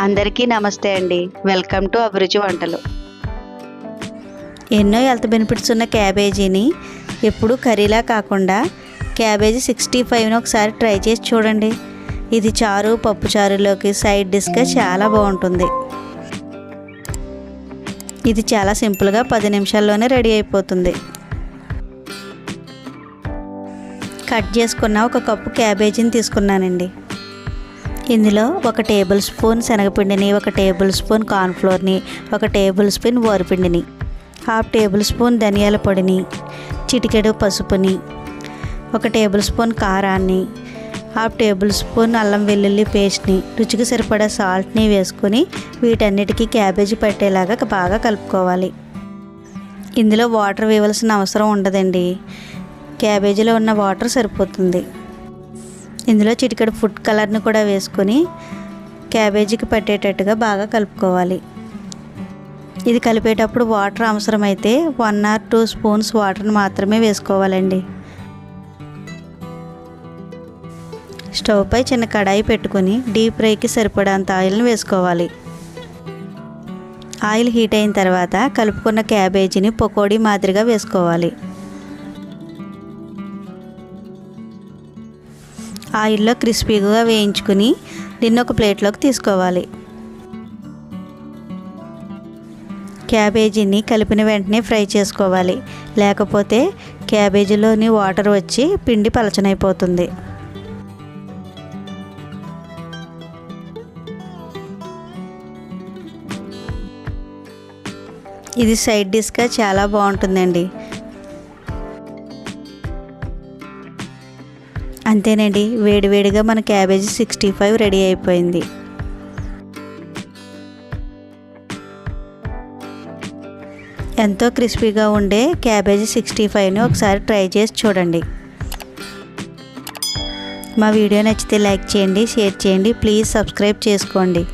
అందరికీ నమస్తే అండి. వెల్కమ్ టు అభిరుచి వంటలు. ఎన్నో హెల్త్ బెనిఫిట్స్ ఉన్న క్యాబేజీని ఎప్పుడు కర్రీలా కాకుండా క్యాబేజీ 65ని ఒకసారి ట్రై చేసి చూడండి. ఇది చారు, పప్పు చారులోకి సైడ్ డిష్గా చాలా బాగుంటుంది. ఇది చాలా సింపుల్గా 10 నిమిషాల్లోనే రెడీ అయిపోతుంది. కట్ చేసుకున్న ఒక కప్పు క్యాబేజీని తీసుకున్నానండి. ఇందులో 1 టేబుల్ స్పూన్ శనగపిండిని, 1 టేబుల్ స్పూన్ కార్న్ఫ్లోర్ని, 1 టేబుల్ స్పూన్ వరిపిండిని, 1/2 టేబుల్ స్పూన్ ధనియాల పొడిని, చిటికెడు పసుపుని, 1 టేబుల్ స్పూన్ కారాన్ని, 1/2 టేబుల్ స్పూన్ అల్లం వెల్లుల్లి పేస్ట్ని, రుచికి సరిపడా సాల్ట్ని వేసుకొని వీటన్నిటికీ క్యాబేజీ పట్టేలాగా బాగా కలుపుకోవాలి. ఇందులో వాటర్ వేయవలసిన అవసరం ఉండదండి. క్యాబేజీలో ఉన్న వాటర్ సరిపోతుంది. ఇందులో చిటికెడు ఫుడ్ కలర్ని కూడా వేసుకొని క్యాబేజీకి పట్టేటట్టుగా బాగా కలుపుకోవాలి. ఇది కలిపేటప్పుడు వాటర్ అవసరమైతే 1 or 2 స్పూన్స్ వాటర్ని మాత్రమే వేసుకోవాలండి. స్టవ్ పై చిన్న కడాయి పెట్టుకొని డీప్ ఫ్రైకి సరిపడంత ఆయిల్ని వేసుకోవాలి. ఆయిల్ హీట్ అయిన తర్వాత కలుపుకున్న క్యాబేజీని పకోడీ మాదిరిగా వేసుకోవాలి. ఆయిల్లో క్రిస్పీగా వేయించుకుని దీన్ని ఒక ప్లేట్లోకి తీసుకోవాలి. క్యాబేజీని కలిపిన వెంటనే ఫ్రై చేసుకోవాలి, లేకపోతే క్యాబేజీలోని వాటర్ వచ్చి పిండి పలచనైపోతుంది. ఇది సైడ్ డిష్గా చాలా బాగుంటుందండి. అంతేనండి, వేడివేడిగా మన క్యాబేజీ 65 రెడీ అయిపోయింది. ఎంతో క్రిస్పీగా ఉండే క్యాబేజీ 65ని ఒకసారి ట్రై చేసి చూడండి. మా వీడియో నచ్చితే లైక్ చేయండి, షేర్ చేయండి, ప్లీజ్ సబ్స్క్రైబ్ చేసుకోండి.